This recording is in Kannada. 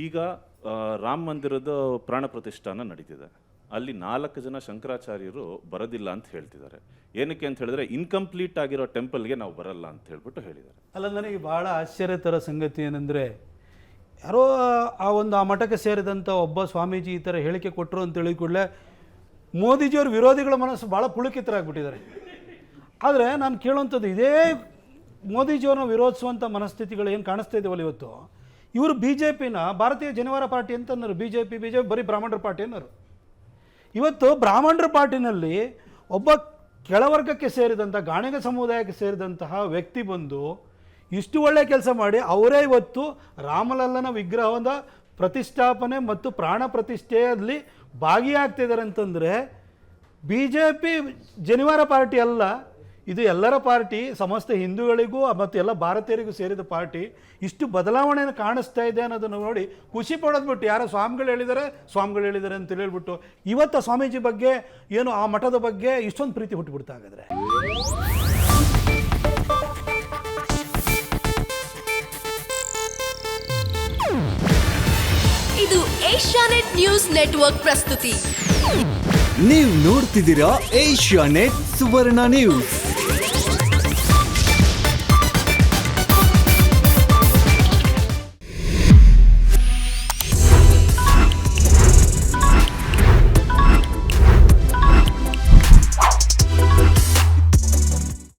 ಈಗ ರಾಮ ಮಂದಿರದ ಪ್ರಾಣ ಪ್ರತಿಷ್ಠಾನ ನಡೀತಿದೆ. ಅಲ್ಲಿ 4 ಜನ ಶಂಕರಾಚಾರ್ಯರು ಬರೋದಿಲ್ಲ ಅಂತ ಹೇಳ್ತಿದ್ದಾರೆ. ಏನಕ್ಕೆ ಅಂತ ಹೇಳಿದ್ರೆ ಇನ್ಕಂಪ್ಲೀಟ್ ಆಗಿರೋ ಟೆಂಪಲ್ಗೆ ನಾವು ಬರಲ್ಲ ಅಂತ ಹೇಳ್ಬಿಟ್ಟು ಹೇಳಿದ್ದಾರೆ. ಅಲ್ಲ, ನನಗೆ ಭಾಳ ಆಶ್ಚರ್ಯತರ ಸಂಗತಿ ಏನಂದರೆ, ಯಾರೋ ಆ ಮಠಕ್ಕೆ ಸೇರಿದಂಥ ಒಬ್ಬ ಸ್ವಾಮೀಜಿ ಈ ಥರ ಹೇಳಿಕೆ ಕೊಟ್ಟರು ಅಂತ ಹೇಳಿದ ಕೂಡಲೇ ಮೋದಿಜಿಯವ್ರ ವಿರೋಧಿಗಳ ಮನಸ್ಸು ಭಾಳ ಪುಳಕಿತರಾಗ್ಬಿಟ್ಟಿದ್ದಾರೆ. ಆದರೆ ನಾನು ಕೇಳುವಂಥದ್ದು, ಇದೇ ಮೋದಿಜಿಯವ್ರನ್ನ ವಿರೋಧಿಸುವಂಥ ಮನಸ್ಥಿತಿಗಳು ಏನು ಕಾಣಿಸ್ತಾ ಇದೆವಲ್ಲ ಇವತ್ತು, ಇವರು ಬಿ ಜೆ ಪಿನ ಭಾರತೀಯ ಜನವರ ಪಾರ್ಟಿ ಅಂತಂದರು. ಬಿ ಜೆ ಪಿ ಬರೀ ಬ್ರಾಹ್ಮಣರ ಪಾರ್ಟಿ ಅನ್ನೋರು. ಇವತ್ತು ಬ್ರಾಹ್ಮಣರ ಪಾರ್ಟಿನಲ್ಲಿ ಒಬ್ಬ ಕೆಳವರ್ಗಕ್ಕೆ ಸೇರಿದಂಥ ಗಾಣಿಗ ಸಮುದಾಯಕ್ಕೆ ಸೇರಿದಂತಹ ವ್ಯಕ್ತಿ ಬಂದು ಇಷ್ಟು ಒಳ್ಳೆಯ ಕೆಲಸ ಮಾಡಿ ಅವರೇ ಇವತ್ತು ರಾಮಲಲ್ಲನ ವಿಗ್ರಹದ ಪ್ರತಿಷ್ಠಾಪನೆ ಮತ್ತು ಪ್ರಾಣ ಪ್ರತಿಷ್ಠೆಯಲ್ಲಿ ಭಾಗಿಯಾಗ್ತಿದ್ದಾರೆ ಅಂತಂದರೆ, ಬಿ ಜೆ ಪಿ ಜನಿವಾರ ಪಾರ್ಟಿ ಅಲ್ಲ, ಇದು ಎಲ್ಲರ ಪಾರ್ಟಿ, ಸಮಸ್ತ ಹಿಂದೂಗಳಿಗೂ ಮತ್ತು ಎಲ್ಲ ಭಾರತೀಯರಿಗೂ ಸೇರಿದ ಪಾರ್ಟಿ. ಇಷ್ಟು ಬದಲಾವಣೆಯನ್ನು ಕಾಣಿಸ್ತಾ ಇದೆ ಅನ್ನೋದನ್ನು ನೋಡಿ ಖುಷಿ ಪಡೋದ್ಬಿಟ್ಟು ಯಾರೋ ಸ್ವಾಮಿಗಳು ಹೇಳಿದ್ದಾರೆ ಅಂತ ಹೇಳ್ಬಿಟ್ಟು ಇವತ್ತು ಸ್ವಾಮೀಜಿ ಬಗ್ಗೆ ಏನು ಆ ಮಠದ ಬಗ್ಗೆ ಇಷ್ಟೊಂದು ಪ್ರೀತಿ ಹುಟ್ಟುಬಿಡ್ತಾ ಹಾಗಾದ್ರೆ. ಇದು ಏಷ್ಯಾನೆಟ್ ನ್ಯೂಸ್ ನೆಟ್ವರ್ಕ್ ಪ್ರಸ್ತುತಿ. ನೀವು ನೋಡ್ತಿದ್ದೀರಾ ಏಷ್ಯಾನೆಟ್ ಸುವರ್ಣ ನ್ಯೂಸ್.